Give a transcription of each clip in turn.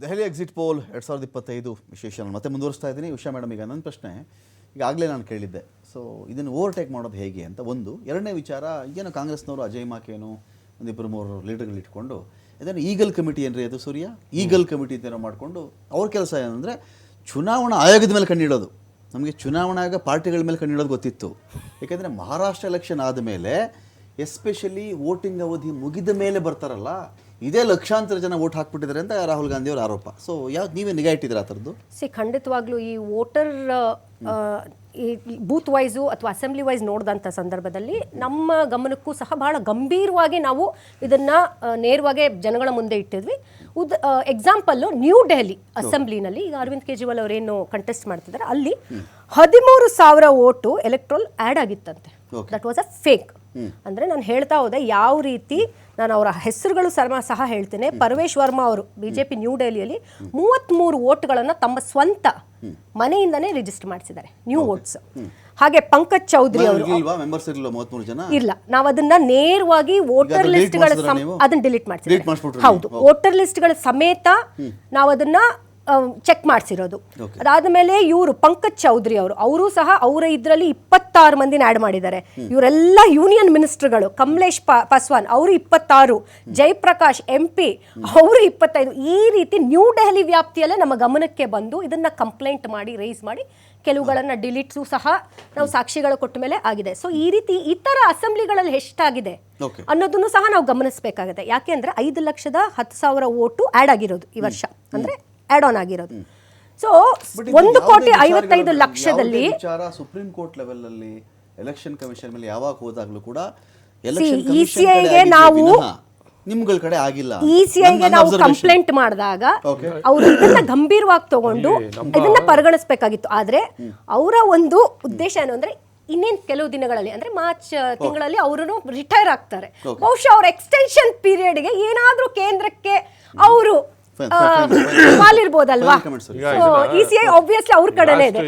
Delhi exit poll 2025 ವಿಶೇಷ ನಾನು ಮತ್ತೆ ಮುಂದುವರಿಸ್ತಾ ಇದ್ದೀನಿ. ಉಷಾ ಮೇಡಮ್, ಈಗ ನನ್ನ ಪ್ರಶ್ನೆ ಈಗಾಗಲೇ ನಾನು ಕೇಳಿದ್ದೆ. ಸೊ ಇದನ್ನು ಓವರ್ಟೇಕ್ ಮಾಡೋದು ಹೇಗೆ ಅಂತ ಒಂದು. ಎರಡನೇ ವಿಚಾರ, ಏನೋ ಕಾಂಗ್ರೆಸ್ನವರು ಅಜಯ್ ಮಾಕೇನೋ ಒಂದಿಬ್ಬರು ಮೂರು ಲೀಡರ್ಗಳು ಇಟ್ಕೊಂಡು ಇದನ್ನು ಈಗಲ್ ಕಮಿಟಿ ಏನ್ರಿ ಅದು ಸೂರ್ಯ ಈಗಲ್ ಕಮಿಟಿ ಅಂತೇನೋ ಮಾಡಿಕೊಂಡು ಅವ್ರ ಕೆಲಸ ಏನಂದರೆ ಚುನಾವಣಾ ಆಯೋಗದ ಮೇಲೆ ಕಣ್ಣಿಡೋದು. ನಮಗೆ ಚುನಾವಣಾ ಆಯೋಗ ಪಾರ್ಟಿಗಳ ಮೇಲೆ ಕಣ್ಣಿಡೋದು ಗೊತ್ತಿತ್ತು. ಏಕೆಂದರೆ ಮಹಾರಾಷ್ಟ್ರ ಎಲೆಕ್ಷನ್ ಆದಮೇಲೆ ಎಸ್ಪೆಷಲಿ ವೋಟಿಂಗ್ ಅವಧಿ ಮುಗಿದ ಮೇಲೆ ಬರ್ತಾರಲ್ಲ, ಇದೇ ಲಕ್ಷಾಂತರ ಜನ ವೋಟ್ ಹಾಕ್ಬಿಟ್ಟಿದ್ದಾರೆ ಅಂತ ರಾಹುಲ್ ಗಾಂಧಿ ಅವರ ಆರೋಪ. ಸೊ ಯಾವ್ದು ನೀವೇ ನಿಗಾ ಇಟ್ಟಿದ್ದೀರಾ ಆ ಥರದ್ದು? ಖಂಡಿತವಾಗ್ಲೂ ಈ ವೋಟರ್ ಬೂತ್ ವೈಸು ಅಥವಾ ಅಸೆಂಬ್ಲಿ ವೈಸ್ ನೋಡಿದಂಥ ಸಂದರ್ಭದಲ್ಲಿ ನಮ್ಮ ಗಮನಕ್ಕೂ ಸಹ ಬಹಳ ಗಂಭೀರವಾಗಿ ನಾವು ಇದನ್ನು ನೇರವಾಗಿ ಜನಗಳ ಮುಂದೆ ಇಟ್ಟಿದ್ವಿ. ಎಕ್ಸಾಂಪಲ್ಲು ನ್ಯೂ ಡೆಹಲಿ ಅಸೆಂಬ್ಲಿನಲ್ಲಿ ಈಗ ಅರವಿಂದ್ ಕೇಜ್ರಿವಾಲ್ ಅವರೇನು ಕಂಟೆಸ್ಟ್ ಮಾಡ್ತಿದ್ದಾರೆ, ಅಲ್ಲಿ 13,000 ವೋಟು ಎಲೆಕ್ಟ್ರೋಲ್ ಆ್ಯಡ್ ಆಗಿತ್ತಂತೆ. That was a fake. ಅಂದರೆ ನಾನು ಹೇಳ್ತಾ ಹೋದೆ ಯಾವ ರೀತಿ, ನಾನು ಅವರ ಹೆಸರುಗಳು ಸಹ ಹೇಳ್ತೇನೆ. ಪರ್ವೇಶ್ ವರ್ಮಾ ಅವರು ಬಿಜೆಪಿ ನ್ಯೂ ಡೆಲ್ಲಿಯಲ್ಲಿ 33 ವೋಟ್ಗಳನ್ನು ತಮ್ಮ ಸ್ವಂತ ಮನೆಯಿಂದನೇ ರಿಜಿಸ್ಟರ್ ಮಾಡಿಸಿದ್ದಾರೆ, ನ್ಯೂ ವೋಟ್ಸ್. ಹಾಗೆ ಪಂಕಜ್ ಚೌಧರಿ ಅವರು ಇಲ್ಲ, ನಾವು ಅದನ್ನ ನೇರವಾಗಿ ವೋಟರ್ ಲಿಸ್ಟ್ಗಳ ಅದನ್ನ ಡಿಲೀಟ್ ಮಾಡ್ಸಿದ್ದೀವಿ. ಹೌದು, ವೋಟರ್ ಲಿಸ್ಟ್ಗಳ ಸಮೇತ ನಾವು ಅದನ್ನ ಚೆಕ್ ಮಾಡಿಸಿರೋದು. ಅದಾದಮೇಲೆ ಇವರು ಪಂಕಜ್ ಚೌಧರಿ ಅವರು ಸಹ ಅವರ ಇದರಲ್ಲಿ 26 ಮಂದಿನ ಆ್ಯಡ್ ಮಾಡಿದ್ದಾರೆ. ಇವರೆಲ್ಲ ಯೂನಿಯನ್ ಮಿನಿಸ್ಟರ್ಗಳು. ಕಮಲೇಶ್ ಪಾಸ್ವಾನ್ ಅವರು 26, ಜಯಪ್ರಕಾಶ್ MP ಅವರು 25. ಈ ರೀತಿ ನ್ಯೂ ಡೆಹಲಿ ವ್ಯಾಪ್ತಿಯಲ್ಲೇ ನಮ್ಮ ಗಮನಕ್ಕೆ ಬಂದು ಇದನ್ನ ಕಂಪ್ಲೇಂಟ್ ಮಾಡಿ ರೈಸ್ ಮಾಡಿ ಕೆಲವುಗಳನ್ನು ಡಿಲೀಟ್ಸು ಸಹ ನಾವು ಸಾಕ್ಷಿಗಳು ಕೊಟ್ಟ ಮೇಲೆ ಆಗಿದೆ. ಸೊ ಈ ರೀತಿ ಇತರ ಅಸೆಂಬ್ಲಿಗಳಲ್ಲಿ ಎಷ್ಟಾಗಿದೆ ಅನ್ನೋದನ್ನು ಸಹ ನಾವು ಗಮನಿಸಬೇಕಾಗುತ್ತೆ. ಯಾಕೆಂದ್ರೆ 5,10,000 ವೋಟು ಆ್ಯಡ್ ಆಗಿರೋದು ಈ ವರ್ಷ, ಅಂದ್ರೆ ಆಡ್ ಆನ್ ಆಗಿರೋದು. ಸೊ 1,55,00,000ದಲ್ಲಿ ಸುಪ್ರೀಂ ಕೋರ್ಟ್ ಲೆವೆಲ್ ಅಲ್ಲಿ ಎಲೆಕ್ಷನ್ ಕಮಿಷನ್ ಮೇಲೆ ಯಾವಾಗ ಹೋದಾಗಲೂ ಕೂಡ ಇಸಿಐಗೆ ನಾವು ನಿಮ್ಗಳ ಕಡೆ ಆಗಿಲ್ಲ, ಇಸಿಐಗೆ ನಾವು ಕಂಪ್ಲೇಂಟ್ ಮಾಡಿದಾಗ ಅವರು ಇದನ್ನ ಗಂಭೀರವಾಗಿ ತಗೊಂಡು ಇದನ್ನ ಪರಿಗಣಿಸಬೇಕಾಗಿತ್ತು. ಆದ್ರೆ ಅವರ ಒಂದು ಉದ್ದೇಶ ಏನು ಅಂದ್ರೆ ಇನ್ನೇನು ಕೆಲವು ದಿನಗಳಲ್ಲಿ ಅಂದ್ರೆ ಮಾರ್ಚ್ ತಿಂಗಳಲ್ಲಿ ಅವರು ರಿಟೈರ್ ಆಗ್ತಾರೆ. ಬಹುಶಃ ಅವ್ರ ಎಕ್ಸ್ಟೆನ್ಷನ್ ಪೀರಿಯಡ್ಗೆ ಏನಾದ್ರೂ ಕೇಂದ್ರಕ್ಕೆ ಅವರು ಇರ್ಬೋದಲ್ವಾ? ಇಸಿಐ ಆಬ್ವಿಯಸ್ಲಿ ಅವ್ರ ಕಡೆನೇ ಇದೆ.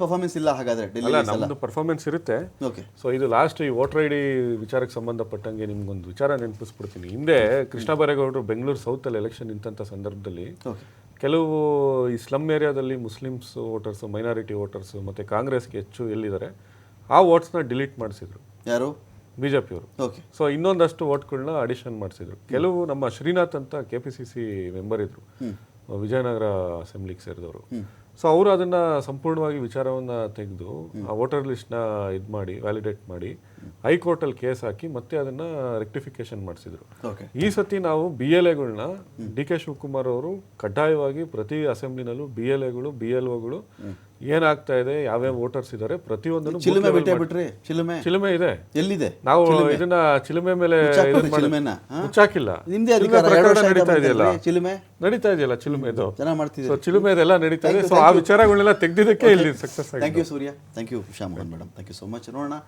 ಪರ್ಫಾರ್ಮೆನ್ಸ್ ಇಲ್ಲ ಹಾಗಾದ್ರೆ ನಮ್ದು ಪರ್ಫಾರ್ಮೆನ್ಸ್ ಇರುತ್ತೆ. ಸೊ ಇದು ಲಾಸ್ಟ್ ಈ ವೋಟರ್ ಐಡಿ ವಿಚಾರಕ್ಕೆ ಸಂಬಂಧಪಟ್ಟಂಗೆ ನಿಮ್ಗೊಂದು ವಿಚಾರ ನೆನಪಿಸ್ಬಿಡ್ತೀನಿ. ಹಿಂದೆ ಕೃಷ್ಣ ಬೈರೇಗೌಡರು ಬೆಂಗಳೂರು ಸೌತ್ ಅಲ್ಲಿ ಎಲೆಕ್ಷನ್ ನಿಂತ ಸಂದರ್ಭದಲ್ಲಿ ಕೆಲವು ಈ ಸ್ಲಮ್ ಏರಿಯಾದಲ್ಲಿ ಮುಸ್ಲಿಮ್ಸ್ ವೋಟರ್ಸ್, ಮೈನಾರಿಟಿ ವೋಟರ್ಸ್ ಮತ್ತೆ ಕಾಂಗ್ರೆಸ್ಗೆ ಹೆಚ್ಚು ಎಲ್ಲಿದ್ದಾರೆ ಆ ವೋಟ್ಸ್ನ ಡಿಲೀಟ್ ಮಾಡಿಸಿದ್ರು. ಯಾರು? ಬಿಜೆಪಿಯವರು. ಸೊ ಇನ್ನೊಂದಷ್ಟು ವೋಟ್ಗಳನ್ನ ಅಡಿಷನ್ ಮಾಡಿಸಿದ್ರು. ಕೆಲವು ನಮ್ಮ ಶ್ರೀನಾಥ್ ಅಂತ KPCC ಮೆಂಬರ್ ಇದ್ರು, ವಿಜಯನಗರ ಅಸೆಂಬ್ಲಿಗೆ ಸೇರಿದವರು. ಸೊ ಅವರು ಅದನ್ನ ಸಂಪೂರ್ಣವಾಗಿ ವಿಚಾರವನ್ನ ತೆಗೆದು ಆ ವೋಟರ್ ಲಿಸ್ಟ್ನ ಇದು ಮಾಡಿ ವ್ಯಾಲಿಡೇಟ್ ಮಾಡಿ ಹೈಕೋರ್ಟಲ್ಲಿ ಕೇಸ್ ಹಾಕಿ ಮತ್ತೆ ಅದನ್ನ ರೆಕ್ಟಿಫಿಕೇಶನ್ ಮಾಡಿಸಿದ್ರು. ಈ ಸತಿ ನಾವು BLAಗಳನ್ನ DK ಶಿವಕುಮಾರ್ ಅವರು ಕಡ್ಡಾಯವಾಗಿ ಪ್ರತಿ ಅಸೆಂಬ್ಲಿನಲ್ಲೂ BLAಗಳು BLOಗಳು ಏನಾಗ್ತಾ ಇದೆ, ಯಾವ್ಯಾವ ವೋಟರ್ಸ್ ಇದ್ದಾರೆ ಪ್ರತಿಯೊಂದನ್ನು ಚಿಲುಮೆ ಇದೆ. ಎಲ್ಲಿದೆ? ನಾವು ಇದನ್ನ ಚಿಲುಮೆ ಮೇಲೆ ಮುಚ್ಚಾಕಿಲ್ಲ. ನಡೀತಾ ಇದೆಯಲ್ಲ ಚಿಲುಮೆದು, ಚಿಲುಮೆ ಇದೆಲ್ಲ ನಡೀತಾ ಇದೆ. ಸೊ ಆ ವಿಚಾರಗಳನ್ನೆಲ್ಲ ತೆಗೆದಿದ್ದಕ್ಕೆ ಇಲ್ಲಿ ಸಕ್ಸಸ್ ಆಗಿದೆ. Thank you Surya, thank you Usha madam, thank you so much. ನೋಡೋಣ